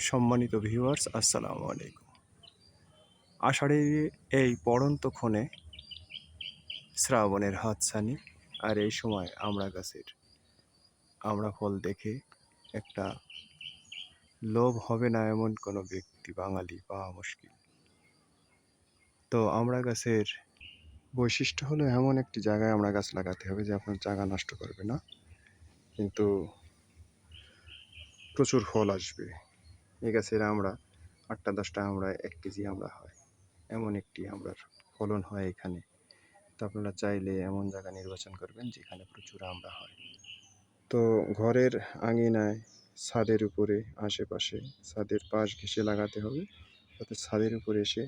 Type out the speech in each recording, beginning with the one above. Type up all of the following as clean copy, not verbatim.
সম্মানিত ভিউয়ার্স, আসসালামু আলাইকুম। আষাঢ়ের এই পড়ন্ত ক্ষণে শ্রাবণের হাতছানি আর এই সময় আমড়া গাছের আমড়া ফল দেখে একটা লোভ হবে না এমন কোনো ব্যক্তি বাঙালি পাওয়া মুশকিল। তো আমড়া গাছের বৈশিষ্ট্য হলো এমন একটি জায়গায় আমড়া গাছ লাগাতে হবে যে আপনার জায়গা নষ্ট করবে না, কিন্তু প্রচুর ফল আসবে। এই গাছের আমড়া 8টা-10টা আমড়ায় 1 কেজি আমড়া হয়, এমন একটি আমড়ার ফলন হয় এখানে। তো আপনারা চাইলে এমন জায়গা নির্বাচন করবেন যেখানে প্রচুর আমড়া হয়। তো ঘরের আঙিনায়, ছাদের উপরে, আশেপাশে ছাদের পাশ ঘেঁষে লাগাতে হবে, যাতে ছাদের উপরে এসে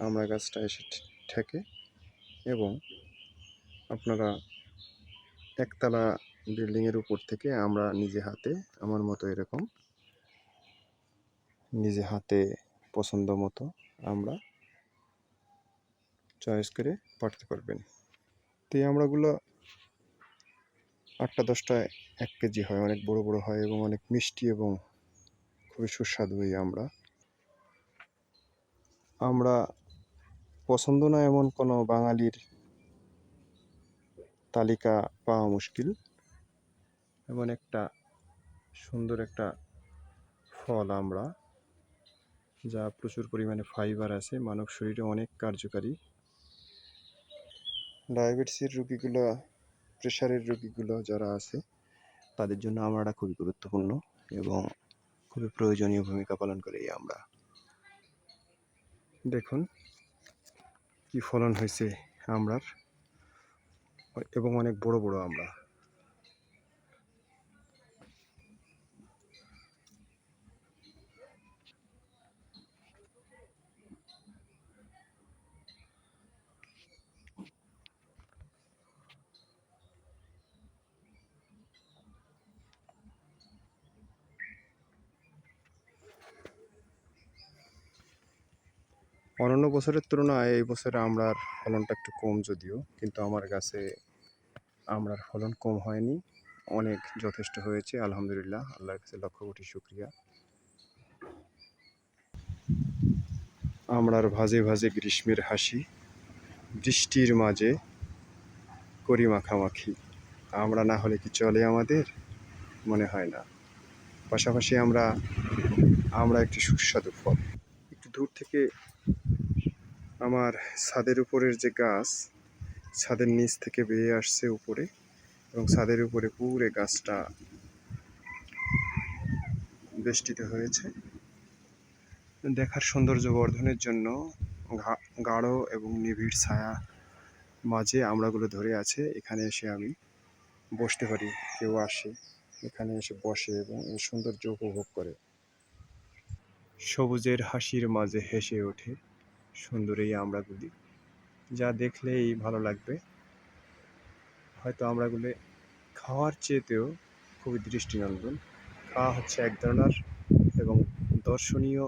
আমড়া গাছটা এসে ঠেকে এবং আপনারা একতলা বিল্ডিংয়ের উপর থেকে আমরা নিজে হাতে, আমার মতো এরকম নিজে হাতে পছন্দ মতো আমরা চয়েস করে পাড়তে পারবেন। তো এই আমড়াগুলো 8টা-10টায় 1 কেজি হয়, অনেক বড় বড় হয় এবং অনেক মিষ্টি এবং খুবই সুস্বাদু এই আমড়া। আমরা পছন্দ না এমন কোনো বাঙালির তালিকা পাওয়া মুশকিল। এমন একটা সুন্দর একটা ফল আমড়া, যা প্রচুর পরিমাণে ফাইবার আছে, মানব শরীরে অনেক কার্যকারী। ডায়াবেটিসের রোগীগুলো, প্রেশারের রোগীগুলো যারা আছে তাদের জন্য আমড়াটা খুবই গুরুত্বপূর্ণ এবং খুবই প্রয়োজনীয় ভূমিকা পালন করে এই আমড়া। দেখুন কি ফলন হয়েছে আমড়ার, এবং অনেক বড় বড় আমড়া। অন্যান্য বছরের তুলনায় এই বছরে আমড়ার ফলনটা একটু কম যদিও, কিন্তু আমার গাছে আমড়ার ফলন কম হয়নি, অনেক যথেষ্ট হয়েছে আলহামদুলিল্লাহ। আল্লাহর কাছে লক্ষ কোটি শুকরিয়া। আমড়ার ভাজে ভাজে গ্রীষ্মের হাসি, বৃষ্টির মাঝে করি মাখামাখি। আমড়া না হলে কি চলে আমাদের? মনে হয় না। পাশাপাশি আমরা একটি সুস্বাদু ফল। একটু দূর থেকে আমার ছাদের উপরের যে গাছ, ছাদের নিচ থেকে বেরিয়ে আসছে উপরে, এবং ছাদের উপরে পুরো গাছটা বেষ্টিত হয়েছে। দেখার সৌন্দর্য বর্ধনের জন্য গাঢ় এবং নিবিড় ছায়া মাঝে আমড়াগুলো ধরে আছে। এখানে এসে আমি বসতে পারি, কেউ আসে এখানে এসে বসে এবং এই সৌন্দর্য উপভোগ করে। সবুজের হাসির মাঝে হেসে ওঠে সুন্দর এই আমড়াগুলি, যা দেখলেই ভালো লাগবে। হয়তো আমড়াগুলি খাওয়ার চেয়েতেও খুবই দৃষ্টিনন্দন। খাওয়া হচ্ছে এক ধরনের এবং দর্শনীয়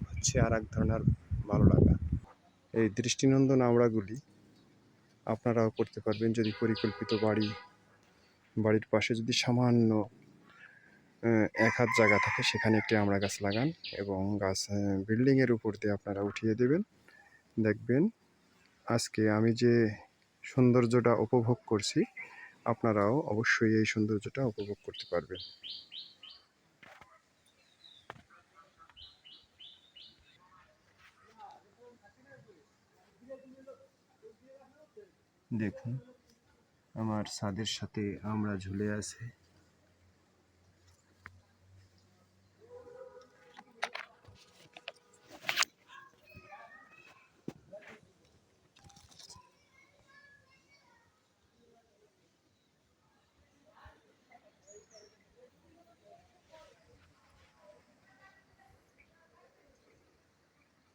হচ্ছে আর এক ধরনের ভালো লাগা। এই দৃষ্টিনন্দন আমড়াগুলি আপনারাও করতে পারবেন যদি পরিকল্পিত বাড়ির পাশে যদি সামান্য 1 হাত জায়গা থাকে, সেখানে একটি আমড়া গাছ লাগান এবং গাছ বিল্ডিংয়ের উপর দিয়ে আপনারা উঠিয়ে দেবেন। দেখবেন আজকে আমি যে সৌন্দর্যটা উপভোগ করছি, আপনারাও অবশ্যই এই সৌন্দর্যটা উপভোগ করতে পারবেন। দেখুন আমার ছাদের সাথে আমড়া ঝুলে আছে।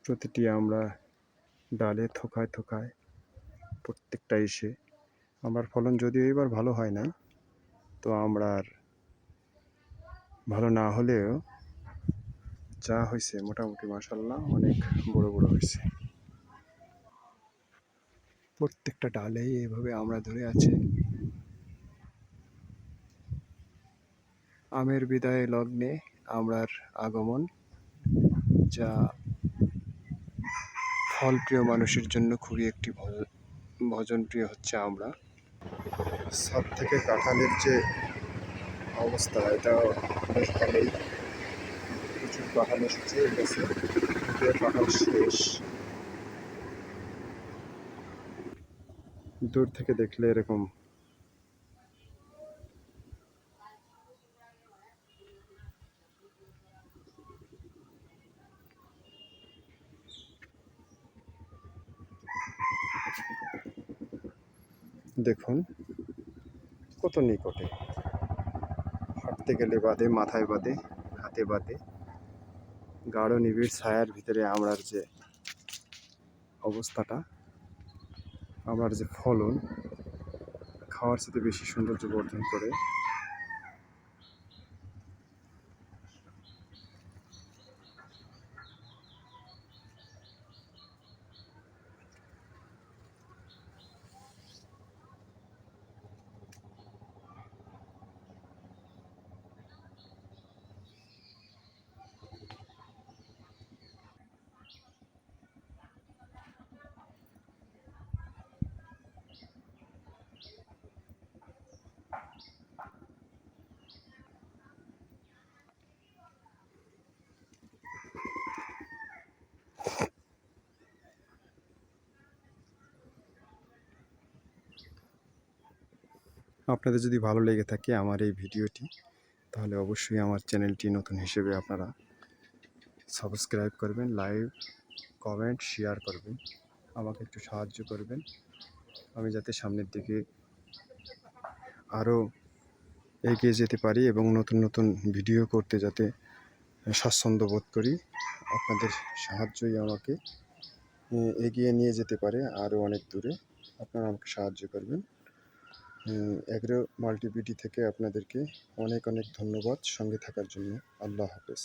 প্রতিটি আমড়া ডালে থোকায় থোকায় প্রত্যেকটা এসে। আমড়ার ফলন যদিও এবার ভালো হয় নাই, তো আমড়ার ভালো না হলেও যা হয়েছে মোটামুটি মাশাআল্লাহ অনেক বড় বড় হয়েছে। প্রত্যেকটা ডালেই এভাবে আমড়া ধরে আছে। আমের বিদায় লগ্নে আমড়ার আগমন। যা ফলপ্রিয় মানুষের জন্য খুবই একটি ভোজনপ্রিয় হচ্ছে আমড়া। ছাদ থেকে কাঁঠালের যে অবস্থা, এটা বেশ ভালোই। প্রচুর কাঁঠাল এসেছে এই গাছে, কিন্তু কাঁঠাল শেষ। দূর থেকে দেখলে এরকম দেখুন কত নিকটে, হাঁটতে গেলে বাদে, মাথায় বাদে, হাতে বাদে, গাঢ় নিবিড় ছায়ার ভিতরে আমরার যে অবস্থাটা, আমার যে ফলন, খাওয়ার সাথে বেশি সৌন্দর্য বর্ধন করে। আপনাদের যদি ভালো লেগে থাকে আমার এই ভিডিওটি, তাহলে অবশ্যই আমার চ্যানেলটি নতুন হিসেবে আপনারা সাবস্ক্রাইব করবেন, লাইক, কমেন্ট, শেয়ার করবেন, আমাকে একটু সাহায্য করবেন, আমি যাতে সামনের দিকে আরও এগিয়ে যেতে পারি এবং নতুন নতুন ভিডিও করতে যাতে স্বাচ্ছন্দ্য বোধ করি। আপনাদের সাহায্যই আমাকে এগিয়ে নিয়ে যেতে পারে আরও অনেক দূরে। আপনারা আমাকে সাহায্য করবেন। অ্যাগ্রো মাল্টিপিডি থেকে আপনাদেরকে অনেক অনেক ধন্যবাদ সঙ্গে থাকার জন্য। আল্লাহ হাফেজ।